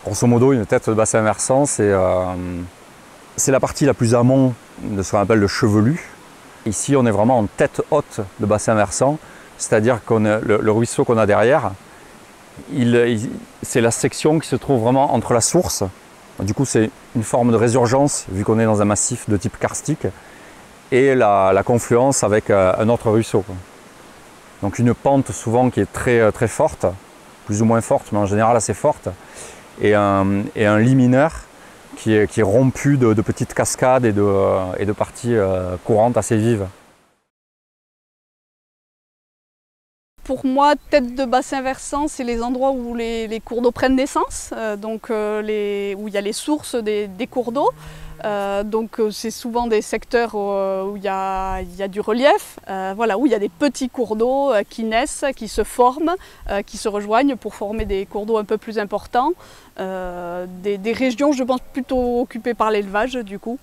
Grosso modo, une tête de bassin versant, c'est la partie la plus amont de ce qu'on appelle le chevelu. Ici, on est vraiment en tête haute de bassin versant, c'est-à-dire que le ruisseau qu'on a derrière, c'est la section qui se trouve vraiment entre la source. Du coup, c'est une forme de résurgence, vu qu'on est dans un massif de type karstique, et la confluence avec un autre ruisseau, quoi. Donc une pente souvent qui est très, très forte, plus ou moins forte, mais en général assez forte, et un lit mineur qui est rompu de petites cascades et de parties courantes assez vives. Pour moi, tête de bassin versant, c'est les endroits où les cours d'eau prennent naissance, où il y a les sources des cours d'eau. C'est souvent des secteurs où il y a du relief, où il y a des petits cours d'eau qui naissent, qui se forment, qui se rejoignent pour former des cours d'eau un peu plus importants. Des régions, je pense, plutôt occupées par l'élevage, du coup,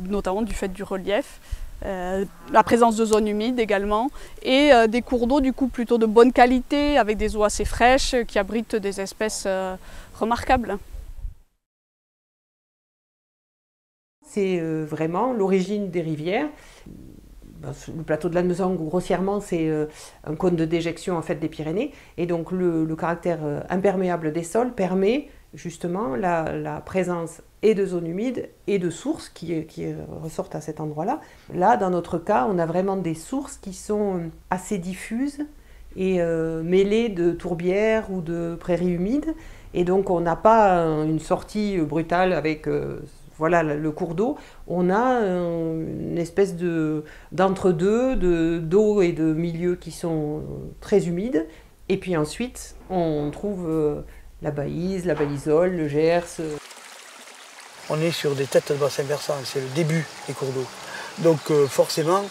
notamment du fait du relief. La présence de zones humides également, et des cours d'eau du coup plutôt de bonne qualité, avec des eaux assez fraîches qui abritent des espèces remarquables. C'est vraiment l'origine des rivières. Le plateau de Lannemezan, grossièrement, c'est un cône de déjection en fait, des Pyrénées. Et donc le caractère imperméable des sols permet justement la présence et de zones humides et de sources qui ressortent à cet endroit-là. Là, dans notre cas, on a vraiment des sources qui sont assez diffuses et mêlées de tourbières ou de prairies humides. Et donc on n'a pas une sortie brutale avec le cours d'eau. On a une espèce d'entre-deux d'eau et de milieux qui sont très humides. Et puis ensuite, on trouve la Baïse, la Baïsole, le Gers. On est sur des têtes de bassin versant, c'est le début des cours d'eau. Donc forcément,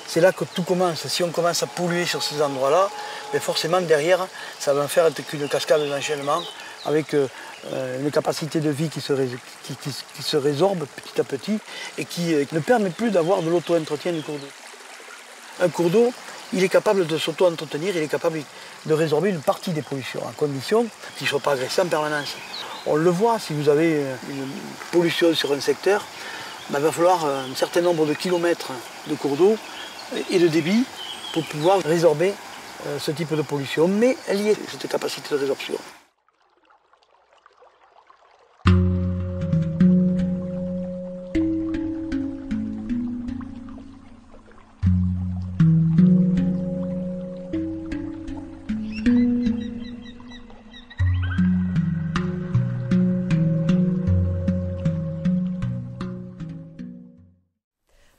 c'est là que tout commence. Si on commence à polluer sur ces endroits-là, mais forcément derrière, ça va faire qu'une cascade d'enchaînement avec une capacité de vie qui se résorbe petit à petit et qui ne permet plus d'avoir de l'auto-entretien du cours d'eau. Un cours d'eau, il est capable de s'auto-entretenir, il est capable de résorber une partie des pollutions, à condition qu'il ne soit pas agressé en permanence. On le voit, si vous avez une pollution sur un secteur, il va falloir un certain nombre de kilomètres de cours d'eau et de débit pour pouvoir résorber ce type de pollution, mais elle y est, cette capacité de résorption.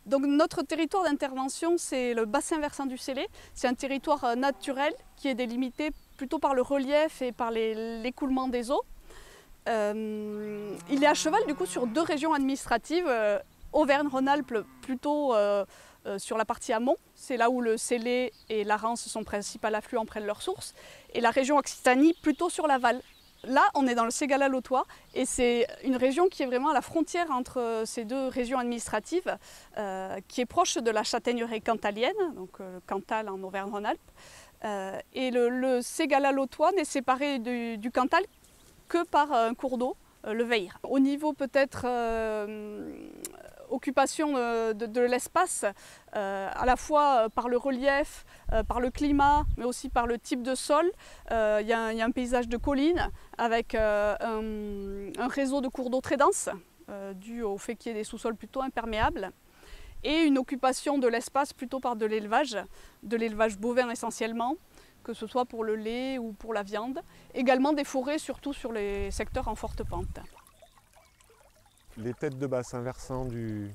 Donc notre territoire d'intervention, c'est le bassin versant du Célé. C'est un territoire naturel qui est délimité plutôt par le relief et par l'écoulement des eaux. Il est à cheval du coup sur deux régions administratives. Auvergne-Rhône-Alpes plutôt sur la partie amont, c'est là où le Célé et la Rance, son principal affluent, prennent leur source. Et la région Occitanie plutôt sur l'aval. Là, on est dans le Ségala-Lautois et c'est une région qui est vraiment à la frontière entre ces deux régions administratives, qui est proche de la châtaigneraie cantalienne, donc le Cantal en Auvergne-Rhône-Alpes. Et le Ségala-Lautois n'est séparé du Cantal que par un cours d'eau, le Vayre. Au niveau peut-être occupation de l'espace, à la fois par le relief, par le climat, mais aussi par le type de sol. Il y a un paysage de collines avec un réseau de cours d'eau très dense, dû au fait qu'il y ait des sous-sols plutôt imperméables, et une occupation de l'espace plutôt par de l'élevage bovin essentiellement, que ce soit pour le lait ou pour la viande. Également des forêts, surtout sur les secteurs en forte pente. Les têtes de bassin versant du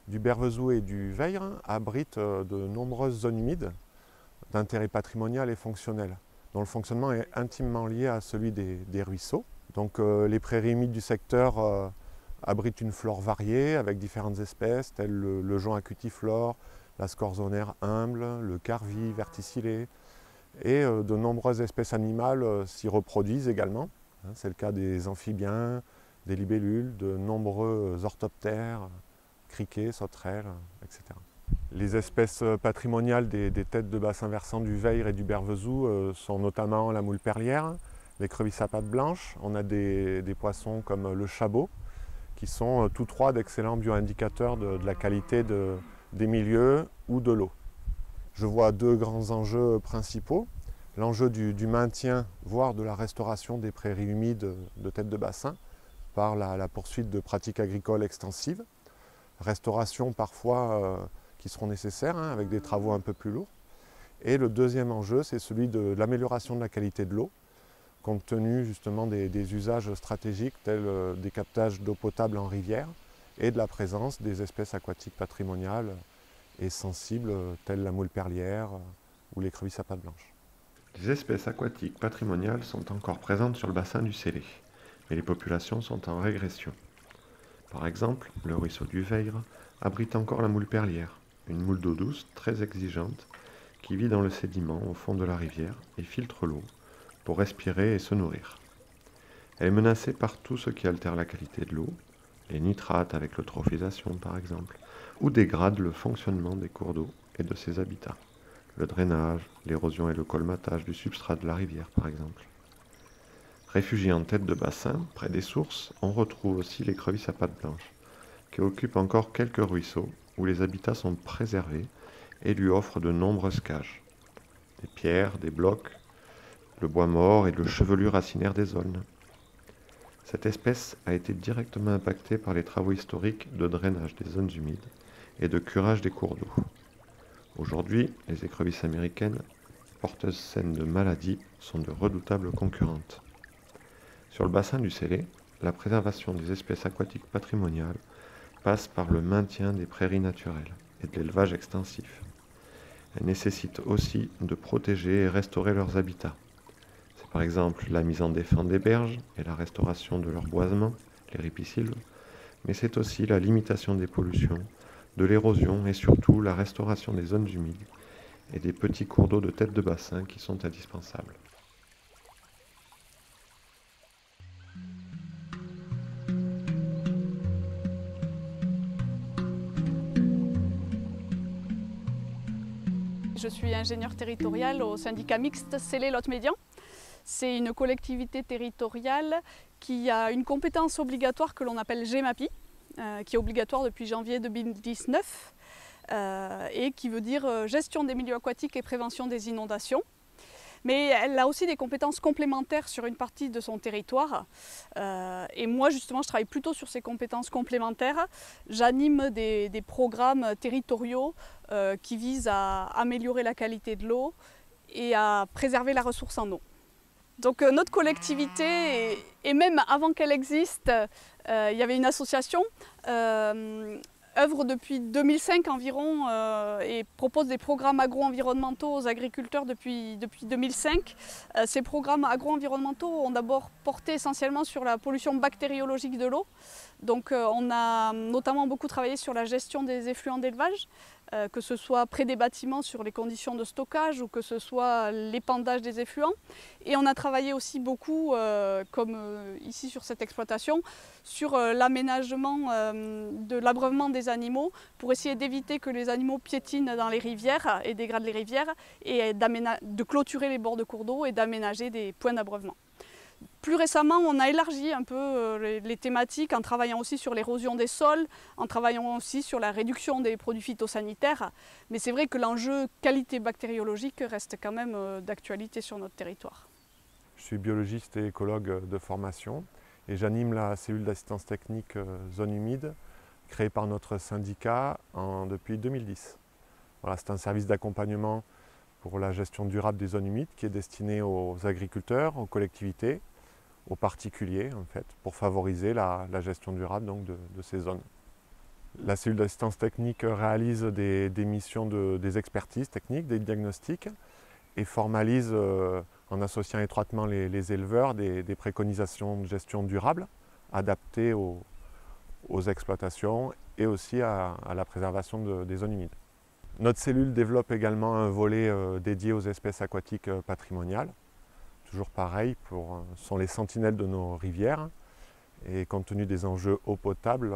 Bervezou et du Vayre abritent de nombreuses zones humides d'intérêt patrimonial et fonctionnel, dont le fonctionnement est intimement lié à celui des ruisseaux. Donc les prairies humides du secteur abritent une flore variée avec différentes espèces telles le jonc acutiflore, la scorzonaire humble, le carvi verticillé, et de nombreuses espèces animales s'y reproduisent également. C'est le cas des amphibiens, des libellules, de nombreux orthoptères, criquets, sauterelles, etc. Les espèces patrimoniales des têtes de bassin versant du Vayre et du Bervezou sont notamment la moule perlière, l'écrevisse à pattes blanches, on a des poissons comme le chabot, qui sont tous trois d'excellents bioindicateurs de la qualité des milieux ou de l'eau. Je vois deux grands enjeux principaux. L'enjeu du maintien, voire de la restauration des prairies humides de tête de bassin par la poursuite de pratiques agricoles extensives. Restauration parfois qui seront nécessaires, hein, avec des travaux un peu plus lourds. Et le deuxième enjeu, c'est celui de l'amélioration de la qualité de l'eau, compte tenu justement des usages stratégiques tels des captages d'eau potable en rivière et de la présence des espèces aquatiques patrimoniales et sensibles telles la moule perlière ou l'écrevisse à pattes blanches. Les espèces aquatiques patrimoniales sont encore présentes sur le bassin du Célé, mais les populations sont en régression. Par exemple, le ruisseau du Veigre abrite encore la moule perlière, une moule d'eau douce très exigeante qui vit dans le sédiment au fond de la rivière et filtre l'eau pour respirer et se nourrir. Elle est menacée par tout ce qui altère la qualité de l'eau, les nitrates avec l'eutrophisation par exemple, ou dégrade le fonctionnement des cours d'eau et de ses habitats, le drainage, l'érosion et le colmatage du substrat de la rivière par exemple. Réfugiée en tête de bassin, près des sources, on retrouve aussi l'écrevisse à pattes blanches, qui occupe encore quelques ruisseaux où les habitats sont préservés et lui offrent de nombreuses cages. Des pierres, des blocs, le bois mort et le chevelu racinaire des aulnes. Cette espèce a été directement impactée par les travaux historiques de drainage des zones humides et de curage des cours d'eau. Aujourd'hui, les écrevisses américaines, porteuses saines de maladies, sont de redoutables concurrentes. Sur le bassin du Célé, la préservation des espèces aquatiques patrimoniales passe par le maintien des prairies naturelles et de l'élevage extensif. Elle nécessite aussi de protéger et restaurer leurs habitats. C'est par exemple la mise en défense des berges et la restauration de leur boisement, les ripisylves, mais c'est aussi la limitation des pollutions, de l'érosion et surtout la restauration des zones humides et des petits cours d'eau de tête de bassin qui sont indispensables. Je suis ingénieure territoriale au syndicat mixte Célé-Lot-Médian. C'est une collectivité territoriale qui a une compétence obligatoire que l'on appelle GEMAPI, qui est obligatoire depuis janvier 2019 et qui veut dire gestion des milieux aquatiques et prévention des inondations. Mais elle a aussi des compétences complémentaires sur une partie de son territoire. Et moi, justement, je travaille plutôt sur ces compétences complémentaires. J'anime des programmes territoriaux qui visent à améliorer la qualité de l'eau et à préserver la ressource en eau. Donc notre collectivité, et même avant qu'elle existe, il y avait une association œuvre depuis 2005 environ et propose des programmes agro-environnementaux aux agriculteurs depuis 2005. Ces programmes agro-environnementaux ont d'abord porté essentiellement sur la pollution bactériologique de l'eau. Donc on a notamment beaucoup travaillé sur la gestion des effluents d'élevage, que ce soit près des bâtiments sur les conditions de stockage ou que ce soit l'épandage des effluents. Et on a travaillé aussi beaucoup, comme ici sur cette exploitation, sur l'aménagement de l'abreuvement des animaux pour essayer d'éviter que les animaux piétinent dans les rivières et dégradent les rivières et de clôturer les bords de cours d'eau et d'aménager des points d'abreuvement. Plus récemment, on a élargi un peu les thématiques en travaillant aussi sur l'érosion des sols, en travaillant aussi sur la réduction des produits phytosanitaires. Mais c'est vrai que l'enjeu qualité bactériologique reste quand même d'actualité sur notre territoire. Je suis biologiste et écologue de formation et j'anime la cellule d'assistance technique zone humide créée par notre syndicat depuis 2010. Voilà, c'est un service d'accompagnement pour la gestion durable des zones humides qui est destiné aux agriculteurs, aux collectivités, aux particuliers en fait, pour favoriser la gestion durable donc, de ces zones. La cellule d'assistance technique réalise des missions des expertises techniques, des diagnostics et formalise en associant étroitement les éleveurs des préconisations de gestion durable adaptées aux exploitations et aussi à la préservation des zones humides. Notre cellule développe également un volet dédié aux espèces aquatiques patrimoniales. Toujours pareil, ce sont les sentinelles de nos rivières. Et compte tenu des enjeux eau potable,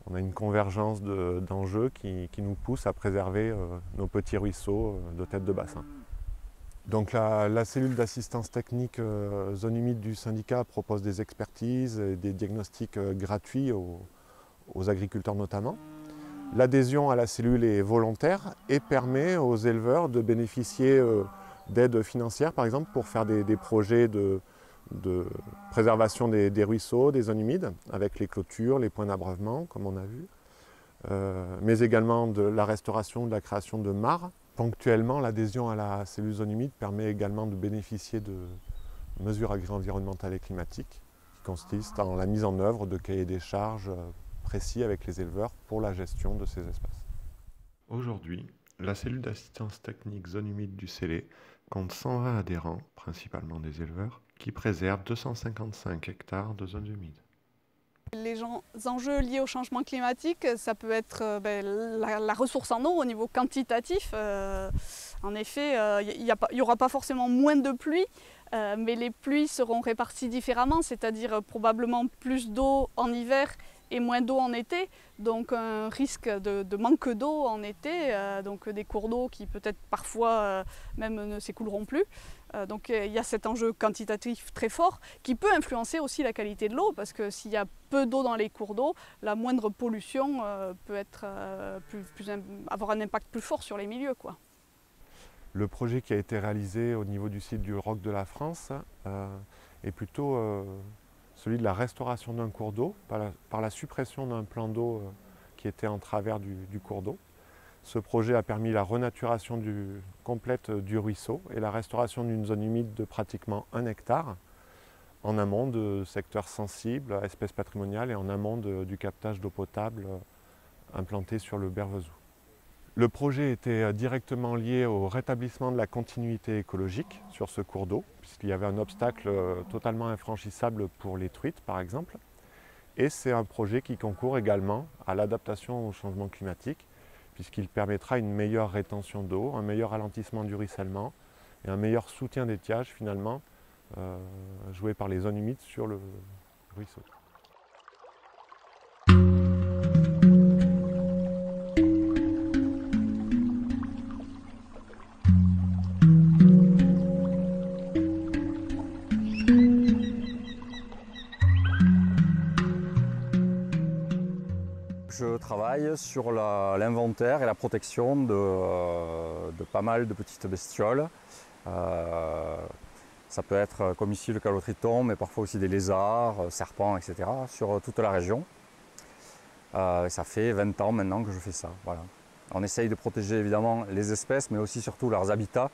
on a une convergence d'enjeux qui nous pousse à préserver nos petits ruisseaux de tête de bassin. Donc la cellule d'assistance technique zone humide du syndicat propose des expertises et des diagnostics gratuits aux agriculteurs notamment. L'adhésion à la cellule est volontaire et permet aux éleveurs de bénéficier d'aides financières par exemple pour faire des projets de préservation des ruisseaux, des zones humides avec les clôtures, les points d'abreuvement comme on a vu, mais également de la restauration, de la création de mares. Ponctuellement, l'adhésion à la cellule zone humide permet également de bénéficier de mesures agri-environnementales et climatiques qui consistent en la mise en œuvre de cahiers des charges précis avec les éleveurs pour la gestion de ces espaces. Aujourd'hui, la cellule d'assistance technique zone humide du Célé compte 120 adhérents, principalement des éleveurs, qui préservent 255 hectares de zones humides. Les enjeux liés au changement climatique, ça peut être la ressource en eau au niveau quantitatif. En effet, il n'y aura pas forcément moins de pluie, mais les pluies seront réparties différemment, c'est-à-dire probablement plus d'eau en hiver et moins d'eau en été, donc un risque de manque d'eau en été, donc des cours d'eau qui peut-être parfois même ne s'écouleront plus. Donc il y a cet enjeu quantitatif très fort qui peut influencer aussi la qualité de l'eau, parce que s'il y a peu d'eau dans les cours d'eau, la moindre pollution peut être, avoir un impact plus fort sur les milieux, quoi. Le projet qui a été réalisé au niveau du site du Roc de la France est plutôt celui de la restauration d'un cours d'eau par la suppression d'un plan d'eau qui était en travers du cours d'eau. Ce projet a permis la renaturation complète du ruisseau et la restauration d'une zone humide de pratiquement 1 hectare en amont de secteurs sensibles à espèces patrimoniales et en amont du captage d'eau potable implanté sur le Bervezou. Le projet était directement lié au rétablissement de la continuité écologique sur ce cours d'eau, puisqu'il y avait un obstacle totalement infranchissable pour les truites par exemple. Et c'est un projet qui concourt également à l'adaptation au changement climatique, puisqu'il permettra une meilleure rétention d'eau, un meilleur ralentissement du ruissellement et un meilleur soutien d'étiage finalement joué par les zones humides sur le ruisseau. Je travaille sur l'inventaire et la protection de pas mal de petites bestioles. Ça peut être comme ici le calotriton, mais parfois aussi des lézards, serpents, etc. sur toute la région. Ça fait 20 ans maintenant que je fais ça. Voilà. On essaye de protéger évidemment les espèces, mais aussi surtout leurs habitats,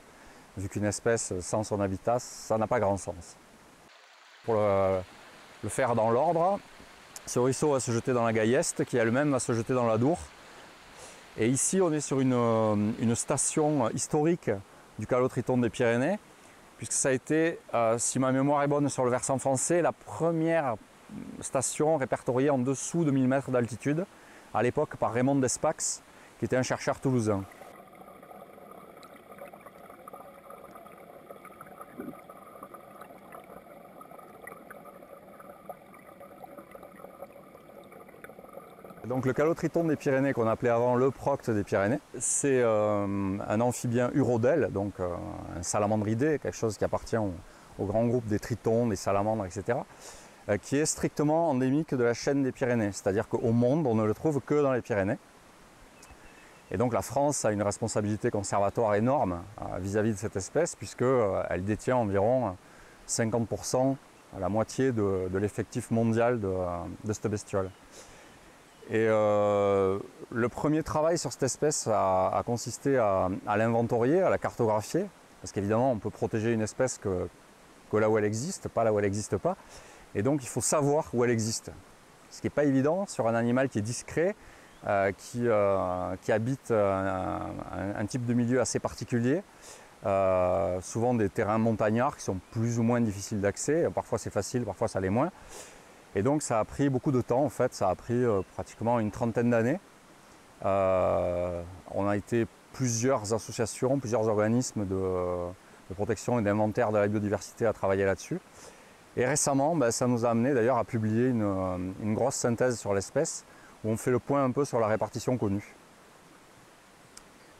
vu qu'une espèce sans son habitat, ça n'a pas grand sens. Pour le faire dans l'ordre, ce ruisseau va se jeter dans la Gailleste, qui elle-même va se jeter dans la Dour. Et ici, on est sur une station historique du calotriton des Pyrénées, puisque ça a été, si ma mémoire est bonne sur le versant français, la première station répertoriée en dessous de 1000 mètres d'altitude, à l'époque par Raymond Despax, qui était un chercheur toulousain. Donc le calotriton des Pyrénées, qu'on appelait avant le procte des Pyrénées, c'est un amphibien urodèle, donc un salamandridé, quelque chose qui appartient au grand groupe des tritons, des salamandres, etc., qui est strictement endémique de la chaîne des Pyrénées, c'est-à-dire qu'au monde, on ne le trouve que dans les Pyrénées. Et donc la France a une responsabilité conservatoire énorme vis-à-vis de cette espèce, puisqu'elle détient environ 50%, la moitié de l'effectif mondial de cette bestiole. Et le premier travail sur cette espèce a consisté à l'inventorier, à la cartographier, parce qu'évidemment on peut protéger une espèce que là où elle existe, pas là où elle n'existe pas, et donc il faut savoir où elle existe. Ce qui n'est pas évident sur un animal qui est discret, qui habite un type de milieu assez particulier, souvent des terrains montagnards qui sont plus ou moins difficiles d'accès, parfois c'est facile, parfois ça l'est moins. Et donc ça a pris beaucoup de temps en fait, ça a pris pratiquement une trentaine d'années. On a été plusieurs associations, plusieurs organismes de protection et d'inventaire de la biodiversité à travailler là-dessus. Et récemment, ça nous a amené d'ailleurs à publier une grosse synthèse sur l'espèce où on fait le point un peu sur la répartition connue.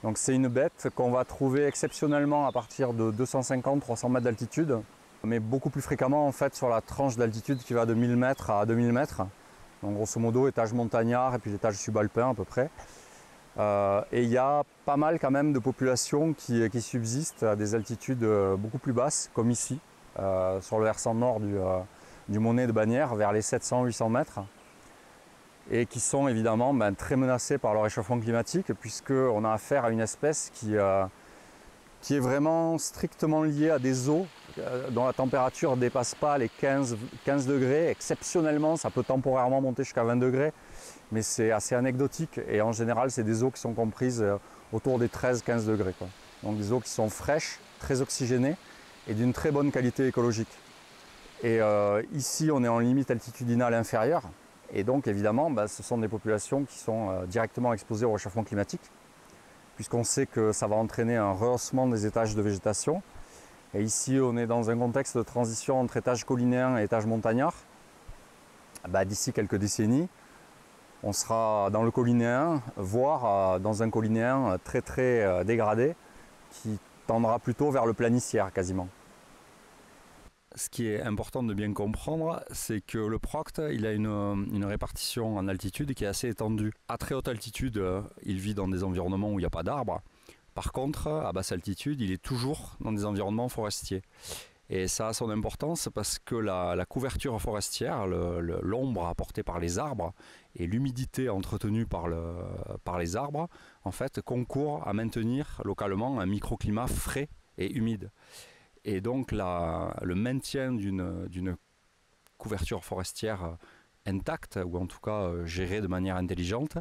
Donc c'est une bête qu'on va trouver exceptionnellement à partir de 250-300 mètres d'altitude, mais beaucoup plus fréquemment en fait sur la tranche d'altitude qui va de 1000 mètres à 2000 mètres. Donc grosso modo étage montagnard et puis l'étage subalpin à peu près. Et il y a pas mal quand même de populations qui subsistent à des altitudes beaucoup plus basses, comme ici, sur le versant nord du Monnet de Bagnères, vers les 700-800 mètres, et qui sont évidemment très menacées par le réchauffement climatique, puisqu'on a affaire à une espèce qui est vraiment strictement liée à des eaux dont la température ne dépasse pas les 15 degrés. Exceptionnellement, ça peut temporairement monter jusqu'à 20 degrés, mais c'est assez anecdotique. Et en général, c'est des eaux qui sont comprises autour des 13-15 degrés, quoi. Donc des eaux qui sont fraîches, très oxygénées et d'une très bonne qualité écologique. Et ici, on est en limite altitudinale inférieure. Et donc, évidemment, ce sont des populations qui sont directement exposées au réchauffement climatique, puisqu'on sait que ça va entraîner un rehaussement des étages de végétation. Et ici, on est dans un contexte de transition entre étage collinéen et étage montagnard. D'ici quelques décennies, on sera dans le collinéen, voire dans un collinéen très très dégradé, qui tendra plutôt vers le planiscière quasiment. Ce qui est important de bien comprendre, c'est que le procte, il a une répartition en altitude qui est assez étendue. À très haute altitude, il vit dans des environnements où il n'y a pas d'arbres. Par contre, à basse altitude, il est toujours dans des environnements forestiers. Et ça a son importance parce que la couverture forestière, l'ombre apportée par les arbres et l'humidité entretenue par les arbres, en fait, concourent à maintenir localement un microclimat frais et humide. Et donc le maintien d'une couverture forestière intacte, ou en tout cas gérée de manière intelligente,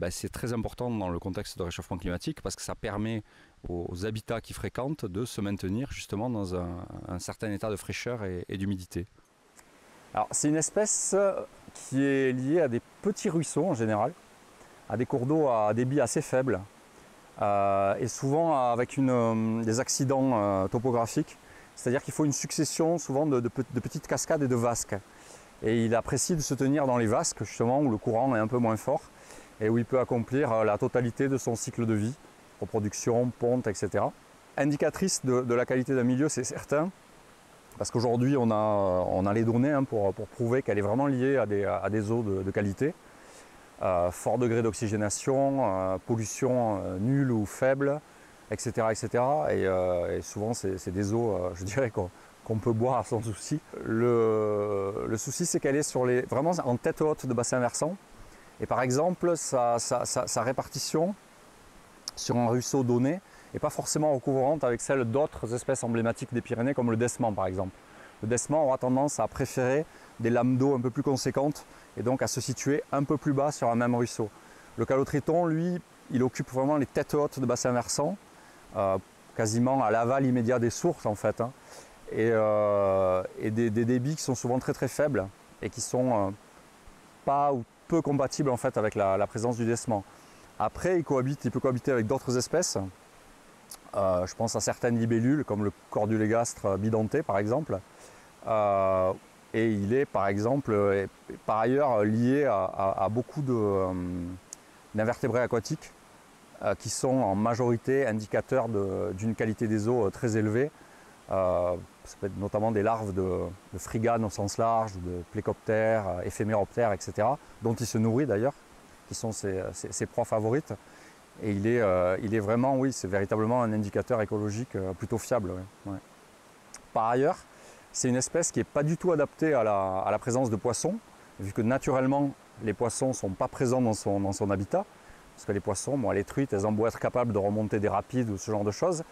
c'est très important dans le contexte de réchauffement climatique parce que ça permet aux habitats qui fréquentent de se maintenir justement dans un certain état de fraîcheur et d'humidité. Alors c'est une espèce qui est liée à des petits ruisseaux en général, à des cours d'eau à débit assez faible. Et souvent avec des accidents topographiques, c'est-à-dire qu'il faut une succession souvent de petites cascades et de vasques. Et il apprécie de se tenir dans les vasques justement où le courant est un peu moins fort et où il peut accomplir la totalité de son cycle de vie, reproduction, ponte, etc. Indicatrice de la qualité d'un milieu, c'est certain, parce qu'aujourd'hui on a les données pour prouver qu'elle est vraiment liée à des eaux de qualité. Fort degré d'oxygénation, pollution nulle ou faible, etc. etc. Et souvent c'est des eaux, je dirais, qu'on peut boire sans souci. Le souci c'est qu'elle est vraiment en tête haute de bassin versant. Et par exemple, sa répartition sur un ruisseau donné n'est pas forcément recouvrante avec celle d'autres espèces emblématiques des Pyrénées, comme le dessement par exemple. Le dessement aura tendance à préférer des lames d'eau un peu plus conséquentes et donc à se situer un peu plus bas sur un même ruisseau. Le calotriton, lui, il occupe vraiment les têtes hautes de bassin versant, quasiment à l'aval immédiat des sources en fait, hein, et des débits qui sont souvent très très faibles et qui sont pas ou peu compatibles en fait avec la présence du dessement. Après, il peut cohabiter avec d'autres espèces. Je pense à certaines libellules comme le cordulégastre bidenté par exemple. Et il est par exemple, par ailleurs, lié à beaucoup d'invertébrés aquatiques qui sont en majorité indicateurs d'une qualité des eaux très élevée. Ça peut être notamment des larves de friganes au sens large, de plécoptères, éphéméroptères, etc., dont il se nourrit d'ailleurs, qui sont ses proies favorites. Et il est vraiment, oui, c'est véritablement un indicateur écologique plutôt fiable. Ouais. Ouais. Par ailleurs, c'est une espèce qui n'est pas du tout adaptée à la présence de poissons, vu que naturellement, les poissons ne sont pas présents dans son habitat. Parce que les poissons, les truites, elles ont beau être capables de remonter des rapides ou ce genre de choses.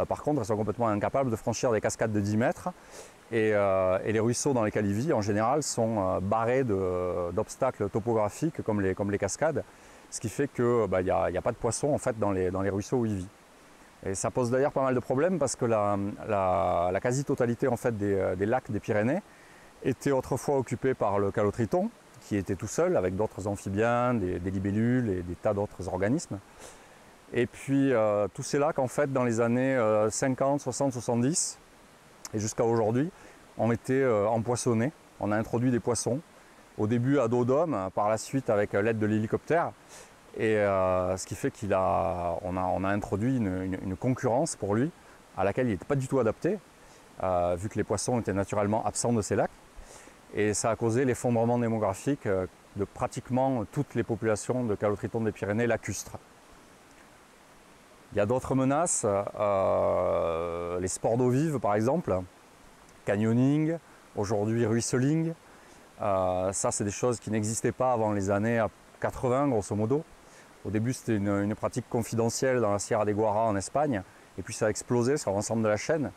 Par contre, elles sont complètement incapables de franchir des cascades de 10 mètres. Et les ruisseaux dans lesquels ils vivent, en général, sont barrés d'obstacles topographiques comme les cascades. Ce qui fait qu'il n'y a pas de poissons en fait, dans les ruisseaux où il vit. Et ça pose d'ailleurs pas mal de problèmes parce que la quasi-totalité en fait, des lacs des Pyrénées étaient autrefois occupés par le calotriton, qui était tout seul avec d'autres amphibiens, des libellules et des tas d'autres organismes. Et puis tous ces lacs en fait, dans les années 50, 60, 70 et jusqu'à aujourd'hui ont été empoissonnés. On a introduit des poissons, au début à dos d'homme, par la suite avec l'aide de l'hélicoptère. Et ce qui fait qu'on a introduit une concurrence pour lui à laquelle il n'était pas du tout adapté, vu que les poissons étaient naturellement absents de ces lacs. Et ça a causé l'effondrement démographique de pratiquement toutes les populations de calotritons des Pyrénées lacustres. Il y a d'autres menaces, les sports d'eau vive par exemple, canyoning, aujourd'hui ruisseling. Ça c'est des choses qui n'existaient pas avant les années 80 grosso modo. Au début c'était une pratique confidentielle dans la Sierra de Guara en Espagne, et puis ça a explosé sur l'ensemble de la chaîne.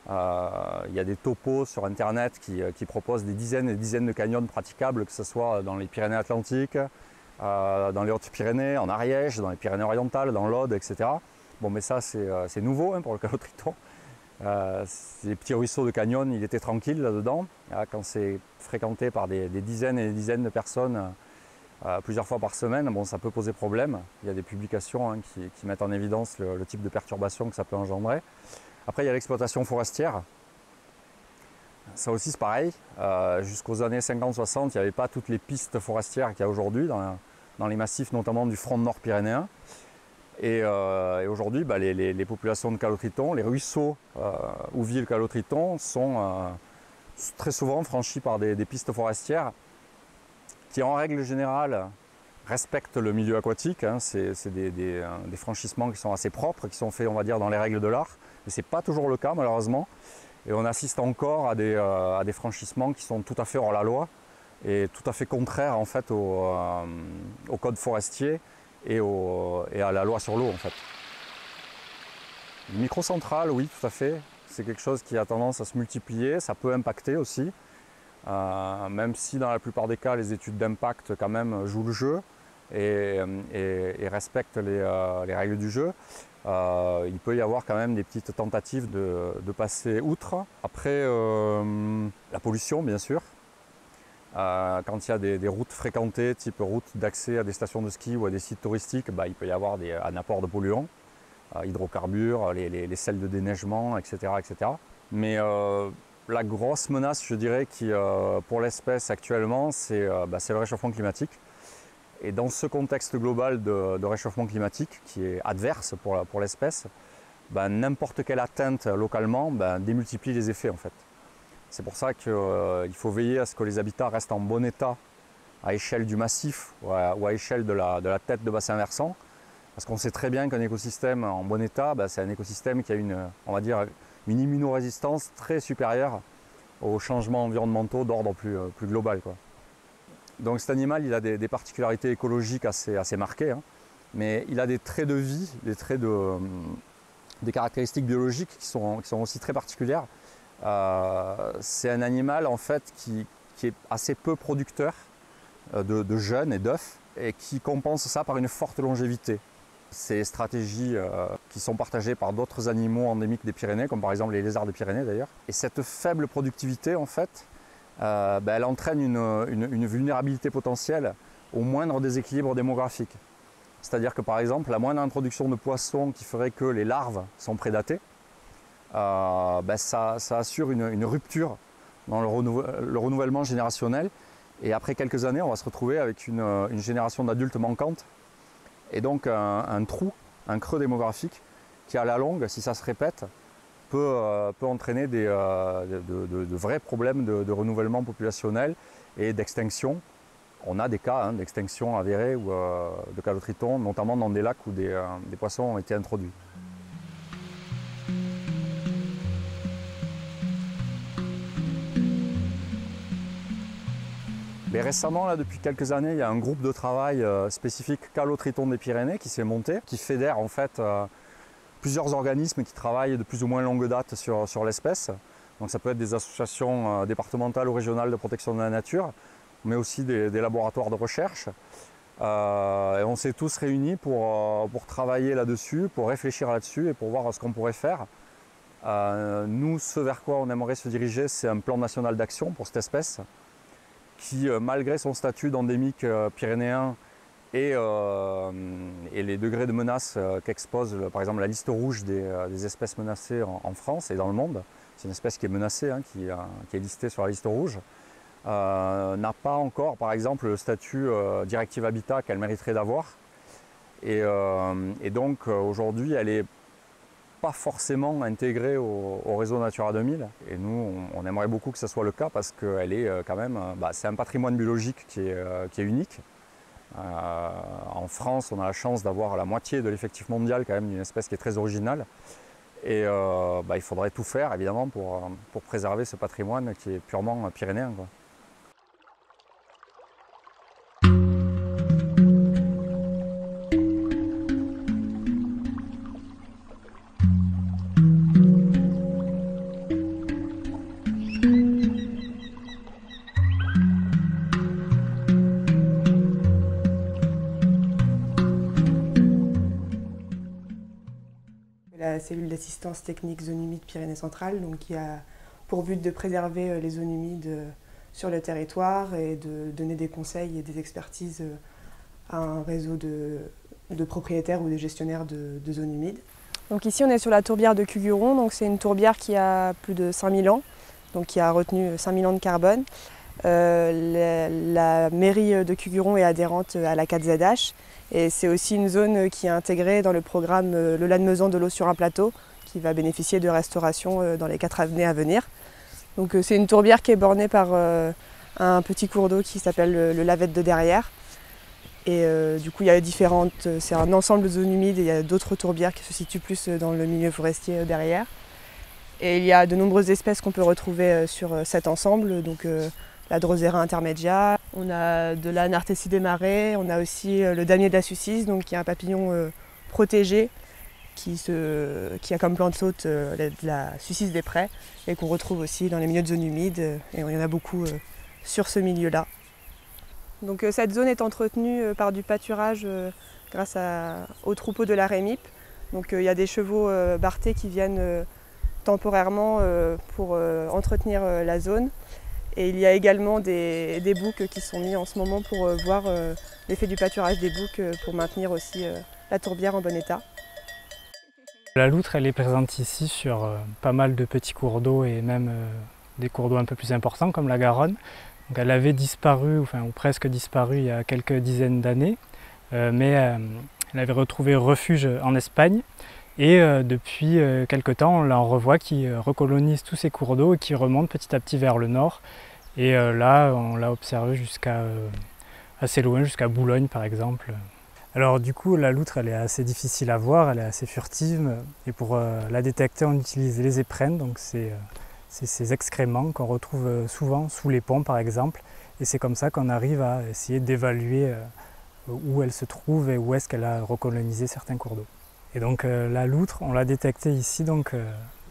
Il y a des topos sur internet qui proposent des dizaines et des dizaines de canyons praticables, que ce soit dans les Pyrénées-Atlantiques, dans les Hautes-Pyrénées, en Ariège, dans les Pyrénées-Orientales, dans l'Aude, etc. Bon, mais ça c'est nouveau hein, pour le calotriton. Ces petits ruisseaux de canyon, il était tranquille là-dedans. Quand c'est fréquenté par des dizaines et des dizaines de personnes plusieurs fois par semaine, bon, ça peut poser problème. Il y a des publications hein, qui mettent en évidence le type de perturbation que ça peut engendrer. Après, il y a l'exploitation forestière. Ça aussi, c'est pareil. Jusqu'aux années 50-60, il n'y avait pas toutes les pistes forestières qu'il y a aujourd'hui dans les massifs, notamment du front nord pyrénéen. Et aujourd'hui, les populations de calotritons, les ruisseaux où vit le calotriton sont très souvent franchis par des pistes forestières qui, en règle générale, respectent le milieu aquatique. Hein. C'est des franchissements qui sont assez propres, qui sont faits, on va dire, dans les règles de l'art. Mais ce n'est pas toujours le cas, malheureusement. Et on assiste encore à des franchissements qui sont tout à fait hors la loi et tout à fait contraires, en fait, au code forestier et à la loi sur l'eau, en fait. Une microcentrale, oui, tout à fait. C'est quelque chose qui a tendance à se multiplier. Ça peut impacter aussi. Même si dans la plupart des cas, les études d'impact, quand même, jouent le jeu et respectent les règles du jeu. Il peut y avoir quand même des petites tentatives de passer outre. Après, la pollution, bien sûr. Quand il y a des routes fréquentées, type route d'accès à des stations de ski ou à des sites touristiques, il peut y avoir un apport de polluants, hydrocarbures, les sels de déneigement, etc. etc. Mais la grosse menace, je dirais, qui pour l'espèce actuellement, c'est le réchauffement climatique. Et dans ce contexte global de réchauffement climatique, qui est adverse pour l'espèce, n'importe quelle atteinte localement démultiplie les effets en fait. C'est pour ça qu'il faut veiller à ce que les habitats restent en bon état à échelle du massif ou à échelle de la tête de bassin versant. Parce qu'on sait très bien qu'un écosystème en bon état, c'est un écosystème qui a on va dire, une immunorésistance très supérieure aux changements environnementaux d'ordre plus global, quoi. Donc cet animal, il a des particularités écologiques assez marquées, hein, mais il a des traits de vie, des caractéristiques biologiques qui sont aussi très particulières. C'est un animal en fait qui est assez peu producteur de jeunes et d'œufs et qui compense ça par une forte longévité. Ces stratégies qui sont partagées par d'autres animaux endémiques des Pyrénées, comme par exemple les lézards des Pyrénées d'ailleurs. Et cette faible productivité en fait, elle entraîne une vulnérabilité potentielle au moindre déséquilibre démographique. C'est-à-dire que par exemple, la moindre introduction de poissons qui ferait que les larves sont prédatées, ça assure une rupture dans le renouvellement générationnel. Et après quelques années, on va se retrouver avec une génération d'adultes manquantes. Et donc un trou, un creux démographique qui à la longue, si ça se répète, peut entraîner de vrais problèmes de renouvellement populationnel et d'extinction. On a des cas d'extinction avérée ou de calotritons, notamment dans des lacs où des poissons ont été introduits. Mais récemment, là, depuis quelques années, il y a un groupe de travail spécifique calotritons des Pyrénées qui s'est monté, qui fédère en fait plusieurs organismes qui travaillent de plus ou moins longue date sur l'espèce. Donc ça peut être des associations départementales ou régionales de protection de la nature, mais aussi des laboratoires de recherche. Et on s'est tous réunis pour travailler là-dessus, pour réfléchir là-dessus et pour voir ce qu'on pourrait faire. Nous, ce vers quoi on aimerait se diriger, c'est un plan national d'action pour cette espèce qui, malgré son statut d'endémique pyrénéen et les degrés de menace qu'expose par exemple la liste rouge des espèces menacées en France et dans le monde, c'est une espèce qui est menacée, qui est listée sur la liste rouge, n'a pas encore par exemple le statut directive habitat qu'elle mériterait d'avoir. Et donc aujourd'hui, elle n'est pas forcément intégrée au réseau Natura 2000. Et nous, on aimerait beaucoup que ce soit le cas parce qu'elle est quand même, c'est un patrimoine biologique qui est unique. En France, on a la chance d'avoir la moitié de l'effectif mondial quand même d'une espèce qui est très originale. Et il faudrait tout faire évidemment pour préserver ce patrimoine qui est purement pyrénéen, quoi. La cellule d'assistance technique zone humide Pyrénées centrales, donc qui a pour but de préserver les zones humides sur le territoire et de donner des conseils et des expertises à un réseau de propriétaires ou de gestionnaires de zones humides. Donc ici on est sur la tourbière de Cugueron, donc c'est une tourbière qui a plus de 5000 ans, donc qui a retenu 5000 ans de carbone. La mairie de Cugueron est adhérente à la 4ZH et c'est aussi une zone qui est intégrée dans le programme Le Lannemezan de l'eau sur un plateau qui va bénéficier de restauration dans les 4 années à venir. Donc c'est une tourbière qui est bornée par un petit cours d'eau qui s'appelle le Lavette de Derrière. Et du coup il y a c'est un ensemble de zones humides et il y a d'autres tourbières qui se situent plus dans le milieu forestier derrière. Et il y a de nombreuses espèces qu'on peut retrouver sur cet ensemble. Donc, la Drosera intermedia, on a de la Nartessie des marais, on a aussi le damier de la Sucisse, donc qui est un papillon protégé qui a comme plante hôte la Sucisse des prés et qu'on retrouve aussi dans les milieux de zones humides et il y en a beaucoup sur ce milieu-là. Donc cette zone est entretenue par du pâturage grâce aux troupeaux de la Rémip. Donc il y a des chevaux bartés qui viennent temporairement pour entretenir la zone. Et il y a également des boucs qui sont mis en ce moment pour voir l'effet du pâturage des boucs pour maintenir aussi la tourbière en bon état. La loutre, elle est présente ici sur pas mal de petits cours d'eau et même des cours d'eau un peu plus importants comme la Garonne. Donc elle avait disparu, ou presque disparu il y a quelques dizaines d'années, mais elle avait retrouvé refuge en Espagne. Et depuis quelque temps, on la revoit qui recolonise tous ces cours d'eau et qui remonte petit à petit vers le nord. Et là, on l'a observé jusqu'à assez loin, jusqu'à Boulogne par exemple. Alors du coup, la loutre, elle est assez difficile à voir, elle est assez furtive. Et pour la détecter, on utilise les éprènes, donc c'est ces excréments qu'on retrouve souvent sous les ponts par exemple. Et c'est comme ça qu'on arrive à essayer d'évaluer où elle se trouve et où est-ce qu'elle a recolonisé certains cours d'eau. Et donc la loutre, on l'a détectée ici, donc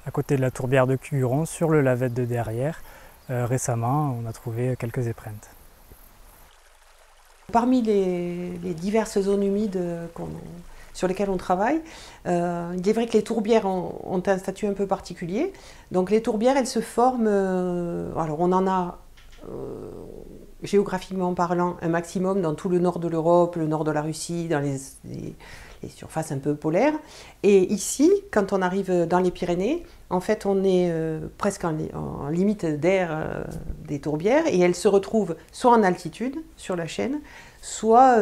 à côté de la tourbière de Cugueron, sur le Lavette de Derrière. Récemment, on a trouvé quelques épreintes. Parmi les diverses zones humides sur lesquelles on travaille, il est vrai que les tourbières ont un statut un peu particulier. Donc les tourbières, elles se forment, alors on en a géographiquement parlant un maximum dans tout le nord de l'Europe, le nord de la Russie, dans les surfaces un peu polaires. Et ici, quand on arrive dans les Pyrénées, en fait on est presque en limite d'air des tourbières et elles se retrouvent soit en altitude sur la chaîne, soit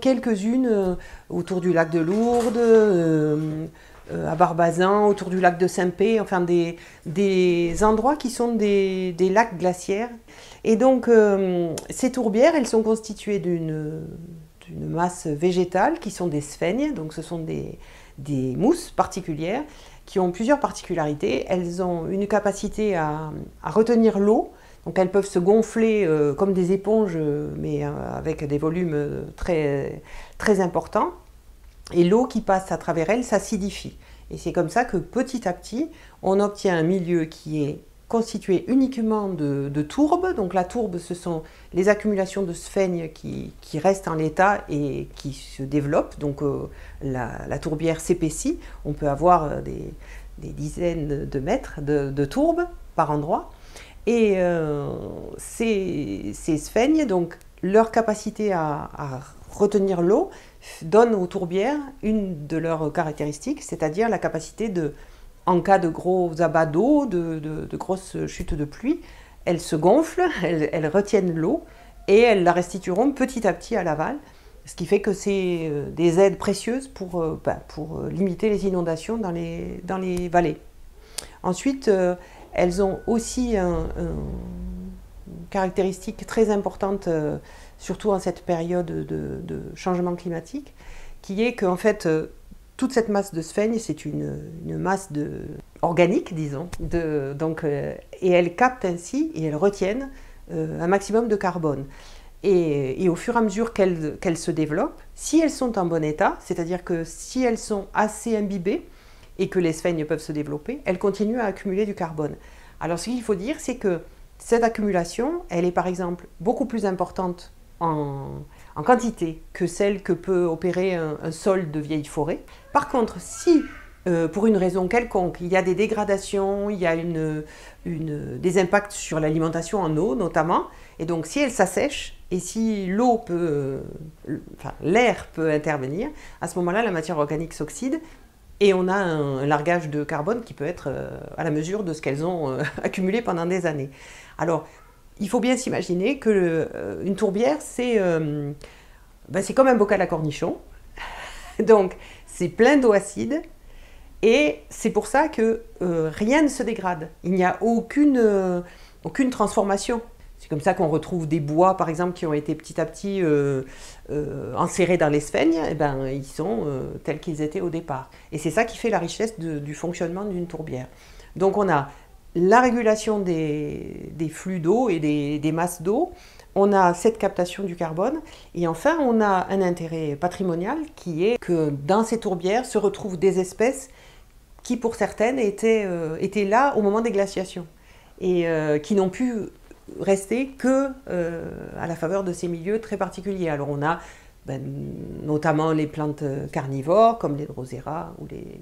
quelques-unes autour du lac de Lourdes, à Barbazan, autour du lac de Saint-Pé, enfin des endroits qui sont des lacs glaciaires. Et donc ces tourbières, elles sont constituées d'une masse végétale qui sont des sphènes, donc ce sont des mousses particulières qui ont plusieurs particularités. Elles ont une capacité à retenir l'eau, donc elles peuvent se gonfler comme des éponges, mais avec des volumes très, très importants. Et l'eau qui passe à travers elles s'acidifie. Et c'est comme ça que petit à petit, on obtient un milieu qui est constitué uniquement de tourbes. Donc la tourbe, ce sont les accumulations de sphènes qui restent en l'état et qui se développent. Donc la tourbière s'épaissit. On peut avoir des dizaines de mètres de tourbes par endroit. Et ces sphènes, donc leur capacité à retenir l'eau, donne aux tourbières une de leurs caractéristiques, c'est-à-dire la capacité en cas de gros abats d'eau, de grosses chutes de pluie, elles se gonflent, elles retiennent l'eau et elles la restitueront petit à petit à l'aval Ce qui fait que c'est des aides précieuses pour limiter les inondations dans les vallées. Ensuite, elles ont aussi une caractéristique très importante, surtout en cette période de changement climatique, qui est qu'en fait, toute cette masse de sphènes, c'est une masse organique, disons, et elles captent ainsi et elles retiennent un maximum de carbone. Et au fur et à mesure qu'elles se développent, si elles sont en bon état, c'est-à-dire que si elles sont assez imbibées et que les sphènes peuvent se développer, elles continuent à accumuler du carbone. Alors ce qu'il faut dire, c'est que cette accumulation, elle est par exemple beaucoup plus importante en quantité que celle que peut opérer un sol de vieille forêt. Par contre, si pour une raison quelconque, il y a des dégradations, il y a des impacts sur l'alimentation en eau notamment, et donc si elle s'assèche, et si l'air peut intervenir, à ce moment-là, la matière organique s'oxyde, et on a un largage de carbone qui peut être à la mesure de ce qu'elles ont accumulé pendant des années. Alors, il faut bien s'imaginer qu'une tourbière, c'est comme un bocal à cornichons. Donc, c'est plein d'eau acide. Et c'est pour ça que rien ne se dégrade. Il n'y a aucune transformation. C'est comme ça qu'on retrouve des bois, par exemple, qui ont été petit à petit enserrés dans les sphènes. Ils sont tels qu'ils étaient au départ. Et c'est ça qui fait la richesse du fonctionnement d'une tourbière. Donc on a la régulation des flux d'eau et des masses d'eau. On a cette captation du carbone. Et enfin, on a un intérêt patrimonial qui est que dans ces tourbières se retrouvent des espèces qui, pour certaines, étaient là au moment des glaciations et qui n'ont pu rester que à la faveur de ces milieux très particuliers. Alors on a notamment les plantes carnivores comme les drosera ou les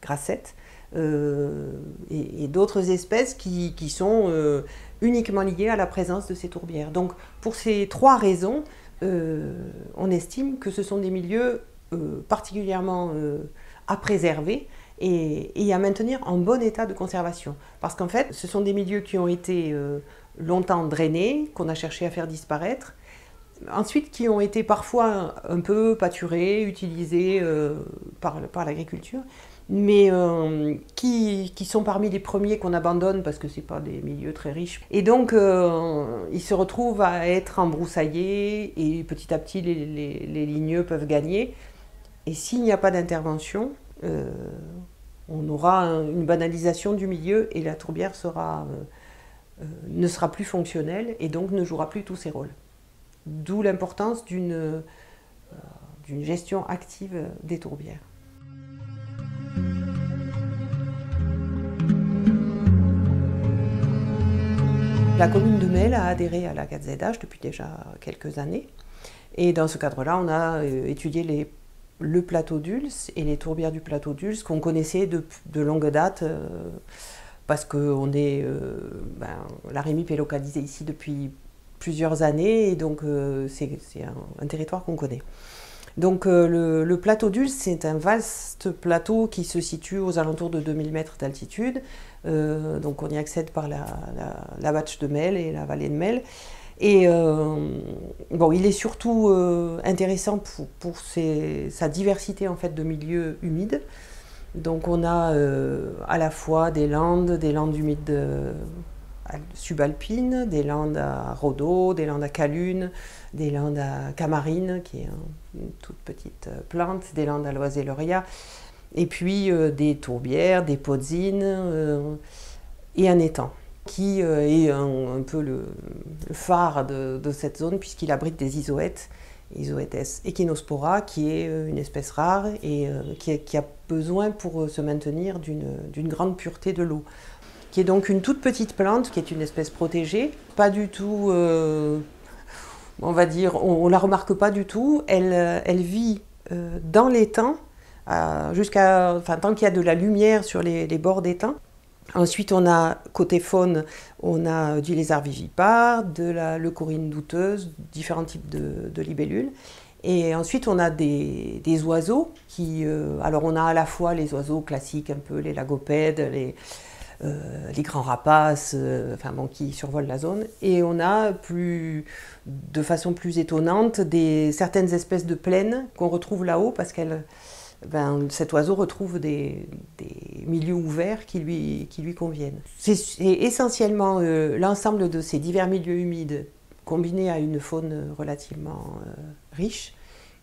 grassettes et d'autres espèces qui sont uniquement liées à la présence de ces tourbières. Donc pour ces trois raisons, on estime que ce sont des milieux particulièrement à préserver et à maintenir en bon état de conservation. Parce qu'en fait, ce sont des milieux qui ont été longtemps drainés, qu'on a cherché à faire disparaître, ensuite qui ont été parfois un peu pâturés, utilisés par l'agriculture, mais qui sont parmi les premiers qu'on abandonne parce que ce n'est pas des milieux très riches. Et donc, ils se retrouvent à être embroussaillés et petit à petit, les ligneux peuvent gagner. Et s'il n'y a pas d'intervention, on aura une banalisation du milieu et la tourbière ne sera plus fonctionnelle et donc ne jouera plus tous ses rôles. D'où l'importance d'une gestion active des tourbières. La commune de Melle a adhéré à la 4ZH depuis déjà quelques années. Et dans ce cadre-là, on a étudié le plateau d'Ulce et les tourbières du plateau d'Ulce qu'on connaissait de longue date parce que la REMIP est localisée ici depuis plusieurs années et donc c'est un territoire qu'on connaît. Donc le plateau d'Ulce, c'est un vaste plateau qui se situe aux alentours de 2000 mètres d'altitude. Donc on y accède par la Batche de Melle et la vallée de Melle. Et il est surtout intéressant pour sa diversité en fait, de milieux humides. Donc on a à la fois des landes humides subalpines, des landes à Rodot, des landes à Calune, des landes à Camarine, qui est une toute petite plante, des landes à l'Oiselleria, et puis des tourbières, des podzines et un étang, qui est un peu le phare de cette zone, puisqu'il abrite des isoètes, Isoetes echinospora, qui est une espèce rare et qui a besoin pour se maintenir d'une grande pureté de l'eau. Qui est donc une toute petite plante, qui est une espèce protégée, pas du tout, on va dire, on la remarque pas du tout, elle vit dans l'étang, tant qu'il y a de la lumière sur les bords d'étang. Ensuite, on a, côté faune, on a du lézard vivipare, de la leucorrhine douteuse, différents types de libellules. Et ensuite, on a des oiseaux qui... alors, on a à la fois les oiseaux classiques, un peu les lagopèdes, les grands rapaces, qui survolent la zone. Et on a de façon plus étonnante certaines espèces de plaines qu'on retrouve là-haut parce cet oiseau retrouve des milieux ouverts qui lui conviennent. C'est essentiellement l'ensemble de ces divers milieux humides combinés à une faune relativement riche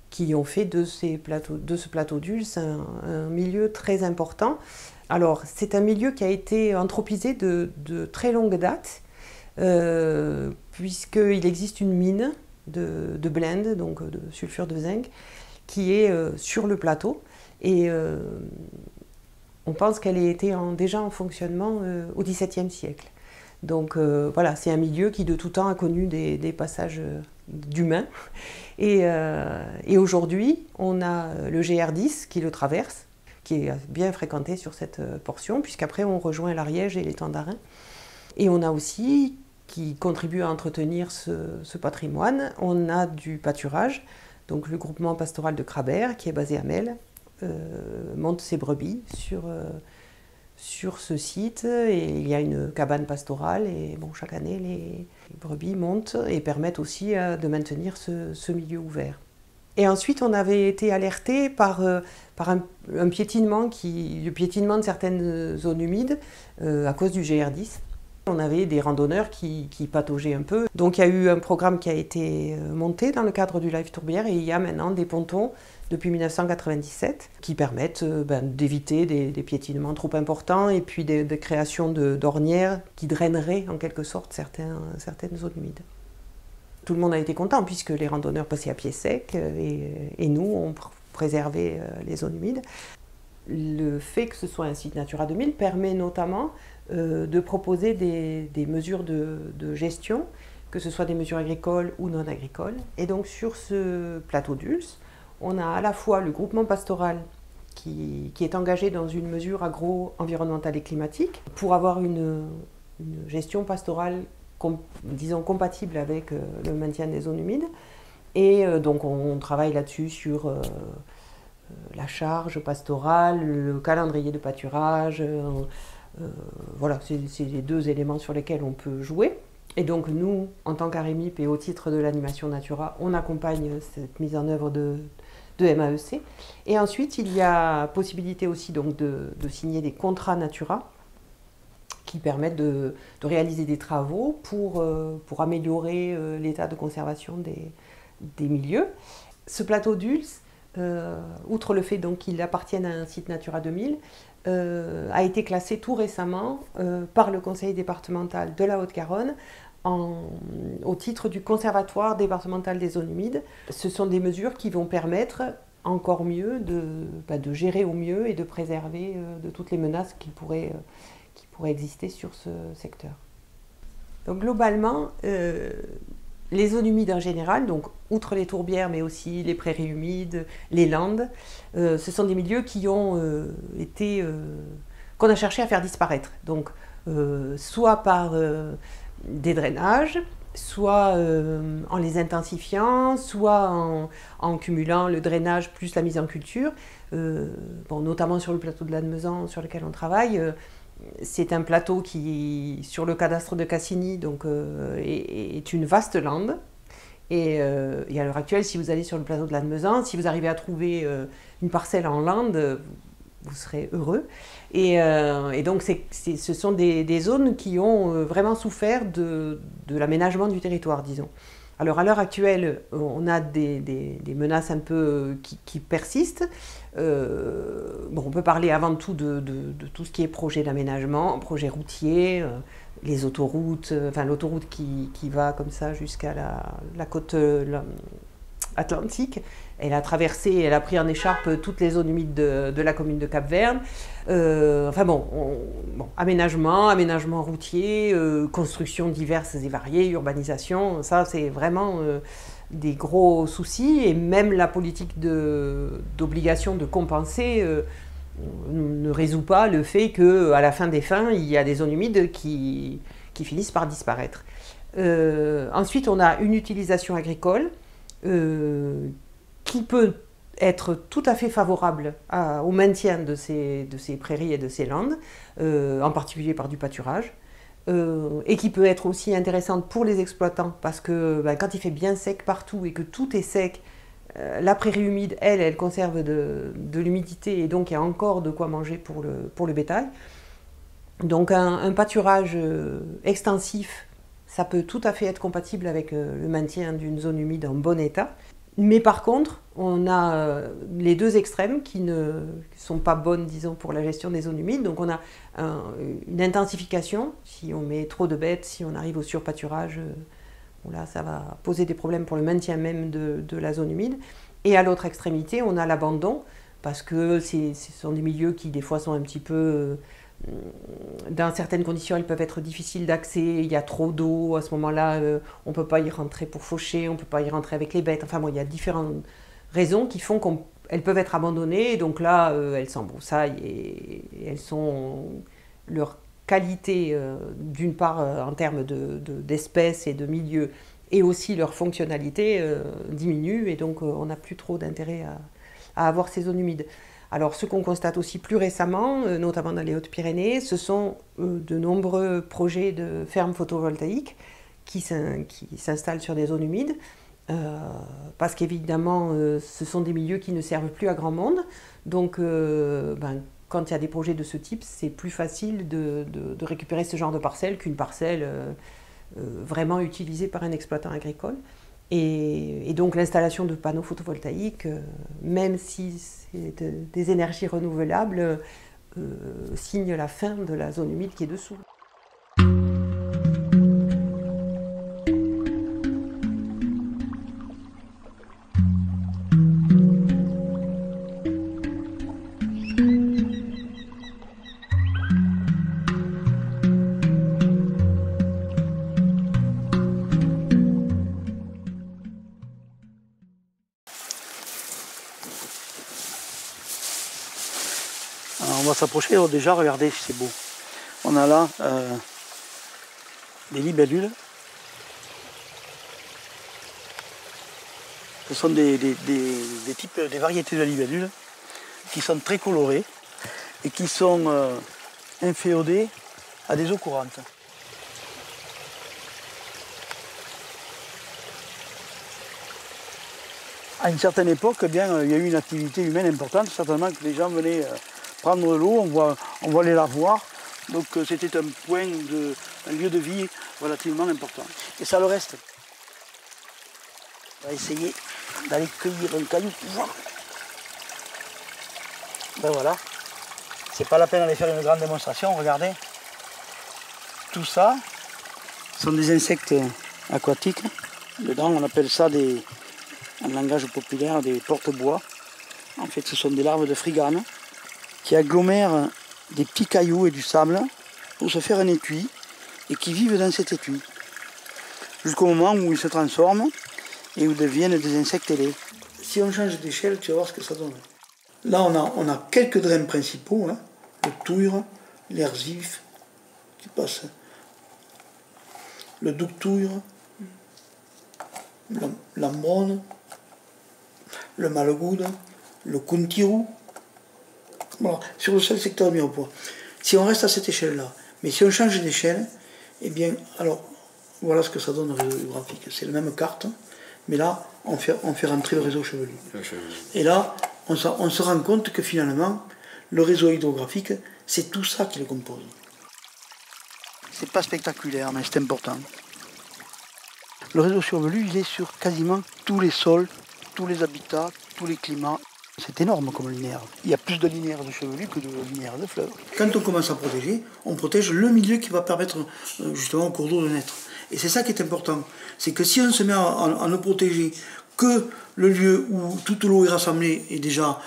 qui ont fait de ce plateau d'Ulce un milieu très important. Alors, c'est un milieu qui a été anthropisé de très longue date, puisqu'il existe une mine de blende, donc de sulfure de zinc, qui est sur le plateau. Et on pense qu'elle a été déjà en fonctionnement au XVIIe siècle. Donc voilà, c'est un milieu qui de tout temps a connu des passages d'humains. Et aujourd'hui, on a le GR10 qui le traverse, qui est bien fréquenté sur cette portion, puisqu'après on rejoint l'Ariège et l'étang d'Arin. Et on a aussi, qui contribue à entretenir ce patrimoine, on a du pâturage, donc le groupement pastoral de Crabère, qui est basé à Melle, monte ses brebis sur ce site, et il y a une cabane pastorale, et chaque année les brebis montent et permettent aussi de maintenir ce milieu ouvert. Et ensuite, on avait été alerté par un piétinement, le piétinement de certaines zones humides à cause du GR10. On avait des randonneurs qui pataugeaient un peu. Donc il y a eu un programme qui a été monté dans le cadre du Live Tourbière, et il y a maintenant des pontons depuis 1997 qui permettent d'éviter des piétinements trop importants et puis des créations d'ornières qui draineraient en quelque sorte certaines zones humides. Tout le monde a été content puisque les randonneurs passaient à pied sec et nous, on préservait les zones humides. Le fait que ce soit un site Natura 2000 permet notamment de proposer des mesures de gestion, que ce soit des mesures agricoles ou non agricoles. Et donc sur ce plateau d'Ulce, on a à la fois le groupement pastoral qui est engagé dans une mesure agro-environnementale et climatique pour avoir une gestion pastorale compatible avec le maintien des zones humides. Et donc on travaille là-dessus sur la charge pastorale, le calendrier de pâturage. Voilà, c'est les deux éléments sur lesquels on peut jouer. Et donc nous, en tant qu'AREMIP et au titre de l'animation Natura, on accompagne cette mise en œuvre de MAEC. Et ensuite, il y a possibilité aussi donc de signer des contrats Natura qui permettent de réaliser des travaux pour améliorer l'état de conservation des milieux. Ce plateau d'Ulce, outre le fait qu'il appartienne à un site Natura 2000, a été classé tout récemment par le conseil départemental de la Haute-Garonne au titre du conservatoire départemental des zones humides. Ce sont des mesures qui vont permettre encore mieux de gérer au mieux et de préserver de toutes les menaces qui pourraient exister sur ce secteur. Donc globalement, les zones humides en général, donc outre les tourbières mais aussi les prairies humides, les landes, ce sont des milieux qui ont qu'on a cherché à faire disparaître. Donc soit par des drainages, soit en les intensifiant, soit en cumulant le drainage plus la mise en culture. Notamment sur le plateau de Lannemezan sur lequel on travaille, c'est un plateau qui, sur le cadastre de Cassini, donc, est une vaste lande. Et à l'heure actuelle, si vous allez sur le plateau de Lannemezan, si vous arrivez à trouver une parcelle en lande, vous serez heureux. Et donc, ce sont des zones qui ont vraiment souffert de l'aménagement du territoire, disons. Alors, à l'heure actuelle, on a des menaces un peu qui persistent. On peut parler avant tout de tout ce qui est projet d'aménagement, projet routier, les autoroutes, l'autoroute qui va comme ça jusqu'à la côte atlantique. Elle a traversé, elle a pris en écharpe toutes les zones humides de la commune de Cap-Verne. Aménagement routier, construction diverses et variées, urbanisation, ça c'est vraiment des gros soucis. Et même la politique d'obligation de compenser ne résout pas le fait qu'à la fin des fins, il y a des zones humides qui finissent par disparaître. Ensuite, on a une utilisation agricole qui peut être tout à fait favorable au maintien de ces prairies et de ces landes, en particulier par du pâturage, et qui peut être aussi intéressante pour les exploitants parce que quand il fait bien sec partout et que tout est sec, la prairie humide, elle conserve de l'humidité et donc il y a encore de quoi manger pour le bétail. Donc un pâturage extensif, ça peut tout à fait être compatible avec le maintien d'une zone humide en bon état. Mais par contre, on a les deux extrêmes qui ne sont pas bonnes, disons, pour la gestion des zones humides. Donc on a une intensification, si on met trop de bêtes, si on arrive au surpâturage, là ça va poser des problèmes pour le maintien même de la zone humide. Et à l'autre extrémité, on a l'abandon, parce que ce sont des milieux qui des fois sont un petit peu... dans certaines conditions, ils peuvent être difficiles d'accès, il y a trop d'eau, à ce moment-là, on ne peut pas y rentrer pour faucher, on ne peut pas y rentrer avec les bêtes. Enfin bon, il y a différentes raisons qui font qu'elles peuvent être abandonnées, et donc là, elles s'embroussaillent et elles sont... Leur qualité, d'une part en termes d'espèces et de milieux, et aussi leur fonctionnalité diminue, et donc on n'a plus trop d'intérêt à avoir ces zones humides. Alors ce qu'on constate aussi plus récemment, notamment dans les Hautes-Pyrénées, ce sont de nombreux projets de fermes photovoltaïques qui s'installent sur des zones humides, parce qu'évidemment ce sont des milieux qui ne servent plus à grand monde, donc quand il y a des projets de ce type, c'est plus facile de récupérer ce genre de parcelle qu'une parcelle vraiment utilisée par un exploitant agricole. Et donc l'installation de panneaux photovoltaïques, même si c'est des énergies renouvelables, signe la fin de la zone humide qui est dessous. On va s'approcher, déjà regardez, c'est beau. On a là des libellules. Ce sont des variétés de libellules qui sont très colorées et qui sont inféodées à des eaux courantes. À une certaine époque, il y a eu une activité humaine importante, certainement que les gens venaient prendre l'eau, on va aller la voir. Donc c'était un lieu de vie relativement important. Et ça le reste. On va essayer d'aller cueillir un caillou pour voir. Ben voilà. C'est pas la peine d'aller faire une grande démonstration, regardez. Tout ça sont des insectes aquatiques. Dedans, on appelle ça en langage populaire des porte-bois. En fait, ce sont des larves de frigane qui agglomèrent des petits cailloux et du sable pour se faire un étui et qui vivent dans cet étui jusqu'au moment où ils se transforment et où deviennent des insectes ailés. Si on change d'échelle, tu vas voir ce que ça donne. Là, on a quelques drains principaux, hein, le touire, l'erzif qui passe, le douctouire, l'ambrone, le malgoude, le kuntirou. Voilà, sur le seul secteur Mirepoix. Si on reste à cette échelle-là, mais si on change d'échelle, eh bien, alors, voilà ce que ça donne au réseau hydrographique. C'est la même carte, mais là, on fait rentrer le réseau chevelu. Et là, on se rend compte que finalement, le réseau hydrographique, c'est tout ça qui le compose. C'est pas spectaculaire, mais c'est important. Le réseau chevelu, il est sur quasiment tous les sols, tous les habitats, tous les climats. C'est énorme comme linéaire. Il y a plus de linéaires de chevelu que de linéaires de fleuves. Quand on commence à protéger, on protège le milieu qui va permettre justement au cours d'eau de naître. Et c'est ça qui est important. C'est que si on se met à ne protéger que le lieu où toute l'eau est rassemblée et déjà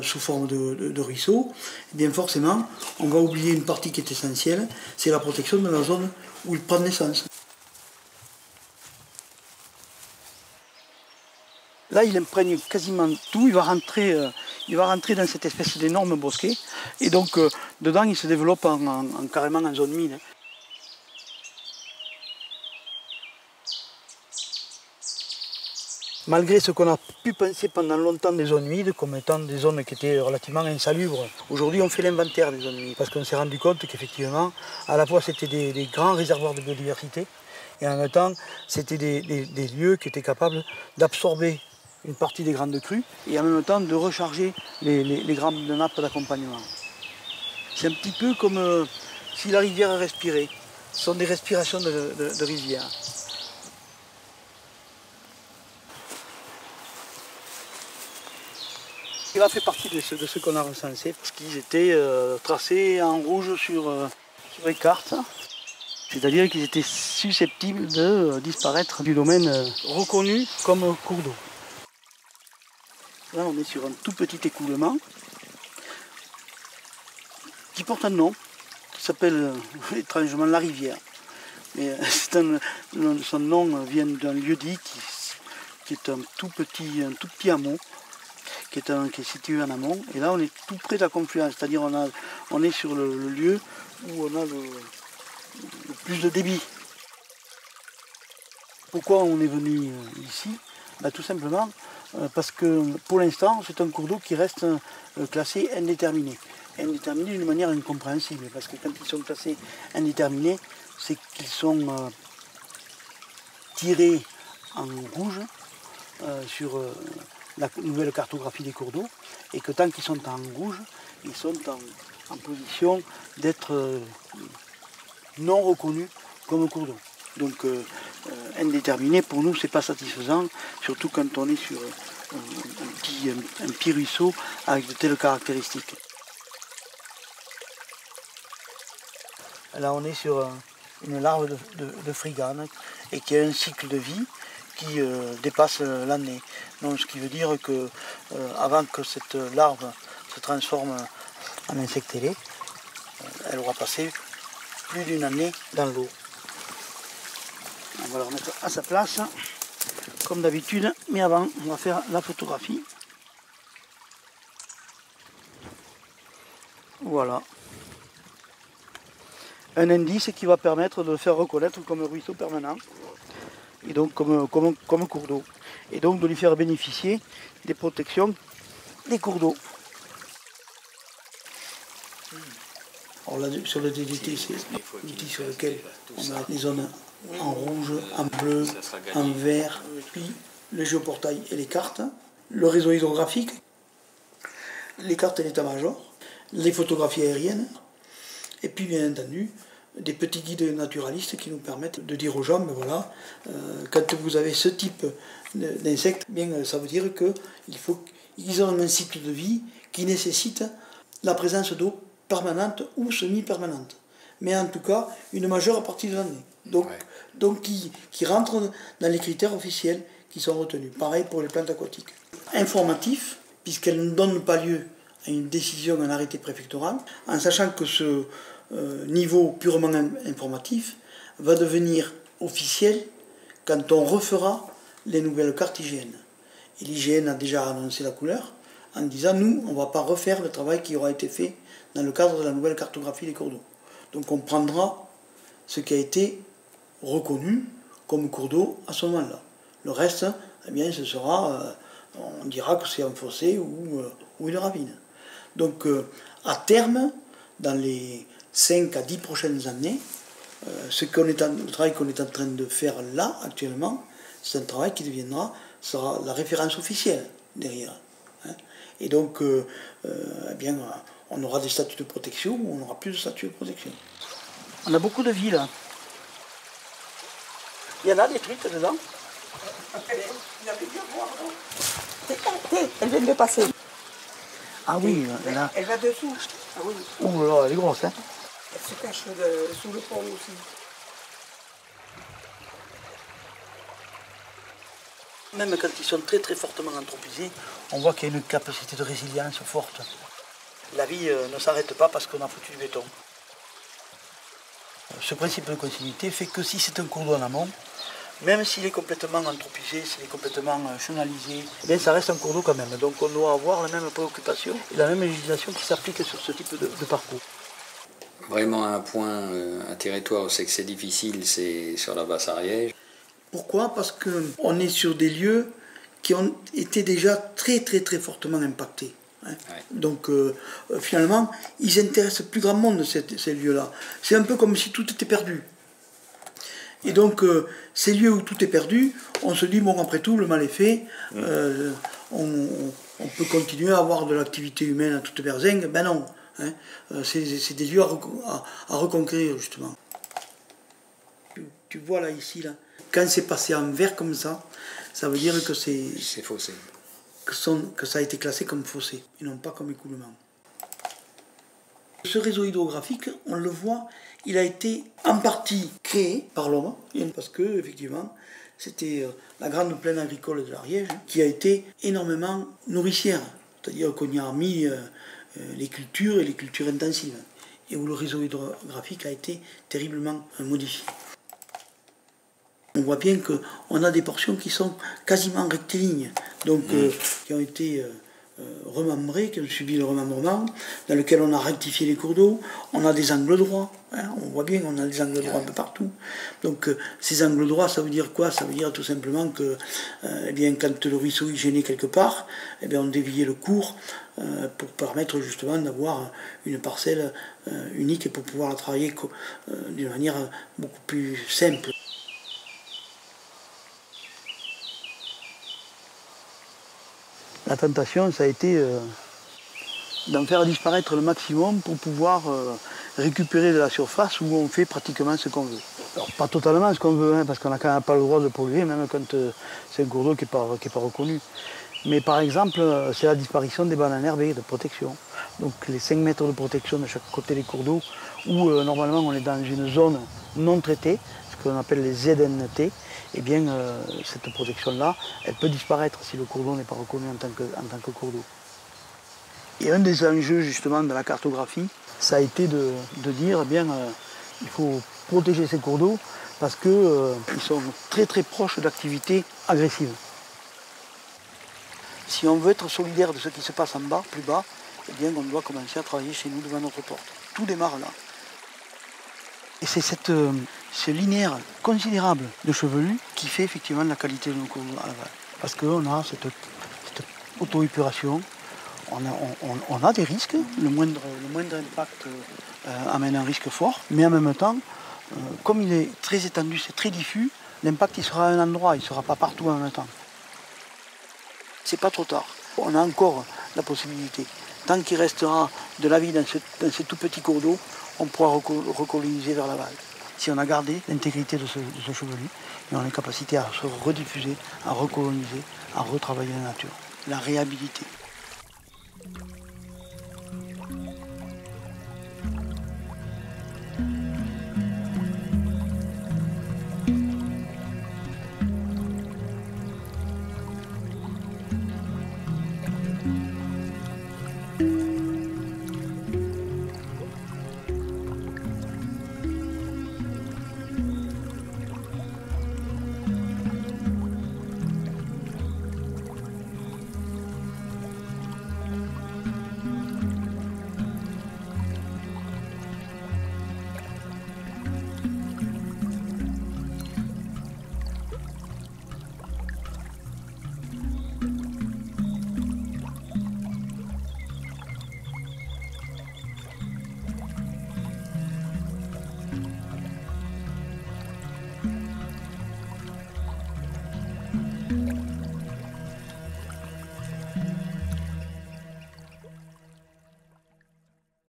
sous forme de ruisseau, eh bien forcément, on va oublier une partie qui est essentielle, c'est la protection de la zone où il prend naissance. Là, il imprègne quasiment tout, il va rentrer dans cette espèce d'énorme bosquet. Et donc, dedans, il se développe carrément en zone humide. Malgré ce qu'on a pu penser pendant longtemps des zones humides comme étant des zones qui étaient relativement insalubres, aujourd'hui on fait l'inventaire des zones humides parce qu'on s'est rendu compte qu'effectivement, à la fois c'était des grands réservoirs de biodiversité et en même temps c'était des lieux qui étaient capables d'absorber une partie des grandes crues et en même temps de recharger les grandes nappes d'accompagnement. C'est un petit peu comme si la rivière respirait. Ce sont des respirations de rivière. Cela fait partie de ce qu'on a recensé, parce qu'ils étaient tracés en rouge sur les cartes. C'est-à-dire qu'ils étaient susceptibles de disparaître du domaine reconnu comme cours d'eau. Là, on est sur un tout petit écoulement qui porte un nom, qui s'appelle étrangement la rivière. Mais son nom vient d'un lieu-dit qui est un tout petit hameau qui est situé en amont. Et là, on est tout près de la confluence, c'est-à-dire on est sur le lieu où on a le plus de débit. Pourquoi on est venu ici? Tout simplement parce que pour l'instant, c'est un cours d'eau qui reste classé indéterminé. Indéterminé d'une manière incompréhensible, parce que quand ils sont classés indéterminés, c'est qu'ils sont tirés en rouge sur la nouvelle cartographie des cours d'eau, et que tant qu'ils sont en rouge, ils sont en position d'être non reconnus comme cours d'eau. Donc indéterminé, pour nous, c'est pas satisfaisant, surtout quand on est sur un petit ruisseau avec de telles caractéristiques. Là, on est sur une larve de frigane et qui a un cycle de vie qui dépasse l'année. Donc, ce qui veut dire que avant que cette larve se transforme en insecte ailé, elle aura passé plus d'une année dans l'eau. On va la remettre à sa place, comme d'habitude, mais avant, on va faire la photographie. Voilà. Un indice qui va permettre de le faire reconnaître comme un ruisseau permanent, et donc comme un cours d'eau, et donc de lui faire bénéficier des protections des cours d'eau. Alors là, sur le DDT, c'est l'outil sur lequel on a les zones en rouge, en bleu, en vert, puis le géoportail et les cartes, le réseau hydrographique, les cartes et l'état-major, les photographies aériennes, et puis bien entendu, des petits guides naturalistes qui nous permettent de dire aux gens, ben voilà, quand vous avez ce type d'insectes, bien ça veut dire qu'ils ont un cycle de vie qui nécessite la présence d'eau permanente ou semi-permanente, mais en tout cas une majeure partie de l'année. Donc qui rentrent dans les critères officiels qui sont retenus. Pareil pour les plantes aquatiques. Informatif, puisqu'elles ne donnent pas lieu à une décision, un arrêté préfectoral, en sachant que ce niveau purement informatif va devenir officiel quand on refera les nouvelles cartes IGN. Et l'IGN a déjà annoncé la couleur en disant nous, on ne va pas refaire le travail qui aura été fait dans le cadre de la nouvelle cartographie des cours d'eau. Donc on prendra ce qui a été reconnu comme cours d'eau à ce moment-là. Le reste, eh bien, ce sera, on dira que c'est un fossé ou une ravine. Donc à terme, dans les 5 à 10 prochaines années, le travail qu'on est en train de faire là, actuellement, c'est un travail qui sera la référence officielle derrière. Hein. Et donc, eh bien, on aura des statuts de protection ou on n'aura plus de statuts de protection. On a beaucoup de vies là. Il y en a des truites dedans. Elle vient de passer. Ah oui, là. Elle va dessous. Ah oui. Ouh là, elle est grosse, hein. Elle se cache sous le pont aussi. Même quand ils sont très très fortement anthropisés, on voit qu'il y a une capacité de résilience forte. La vie ne s'arrête pas parce qu'on a foutu du béton. Ce principe de continuité fait que si c'est un cours d'eau en amont, même s'il est complètement anthropisé, s'il est complètement chenalisé, eh bien ça reste un cours d'eau quand même. Donc on doit avoir la même préoccupation et la même législation qui s'applique sur ce type de parcours. Vraiment un territoire où c'est que c'est difficile, c'est sur la Basse-Ariège. Pourquoi? Parce qu'on est sur des lieux qui ont été déjà très fortement impactés. Hein. Ouais. Donc finalement, ils intéressent le plus grand monde, ces lieux-là. C'est un peu comme si tout était perdu. Et donc, ces lieux où tout est perdu, on se dit, bon, après tout, le mal est fait, on peut continuer à avoir de l'activité humaine à toute berzingue. Ben non, hein. C'est des lieux à reconquérir, justement. Tu vois là, ici, là, quand c'est passé en vert comme ça veut dire que c'est faussé. Que ça a été classé comme fossé, et non pas comme écoulement. Ce réseau hydrographique, on le voit, il a été en partie créé par l'homme, parce que effectivement, c'était la grande plaine agricole de l'Ariège qui a été énormément nourricière, c'est-à-dire qu'on y a mis les cultures et les cultures intensives, et où le réseau hydrographique a été terriblement modifié. On voit bien qu'on a des portions qui sont quasiment rectilignes, donc qui ont été remembrées, qui ont subi le remembrement, dans lequel on a rectifié les cours d'eau. On a des angles droits, hein, on voit bien qu'on a des angles droits un peu partout. Donc ces angles droits, ça veut dire quoi? Ça veut dire tout simplement que eh bien, quand le ruisseau il gênait quelque part, eh bien, on déviait le cours pour permettre justement d'avoir une parcelle unique et pour pouvoir la travailler d'une manière beaucoup plus simple. La tentation, ça a été d'en faire disparaître le maximum pour pouvoir récupérer de la surface où on fait pratiquement ce qu'on veut. Alors pas totalement ce qu'on veut, hein, parce qu'on n'a quand même pas le droit de polluer, même quand c'est un cours d'eau qui n'est pas reconnu. Mais par exemple, c'est la disparition des bancs herbés de protection. Donc les 5 mètres de protection de chaque côté des cours d'eau, où normalement on est dans une zone non traitée, ce qu'on appelle les ZNT, eh bien cette protection-là, elle peut disparaître si le cours d'eau n'est pas reconnu en tant que cours d'eau. Et un des enjeux justement de la cartographie, ça a été de dire, eh bien, il faut protéger ces cours d'eau parce qu'ils sont très proches d'activités agressives. Si on veut être solidaire de ce qui se passe en bas, plus bas, eh bien on doit commencer à travailler chez nous devant notre porte. Tout démarre là. Et c'est ce linéaire considérable de chevelu qui fait effectivement la qualité de nos cours d'eau à l'aval. Parce qu'on a cette auto-épuration, on a des risques, le moindre impact amène un risque fort, mais en même temps, comme il est très étendu, c'est très diffus, l'impact il sera à un endroit, il ne sera pas partout en même temps. C'est pas trop tard, on a encore la possibilité. Tant qu'il restera de la vie dans ces tout petits cours d'eau, on pourra recoloniser vers l'aval. Si on a gardé l'intégrité de ce chevelu, on a une capacité à se rediffuser, à recoloniser, à retravailler la nature, la réhabiliter.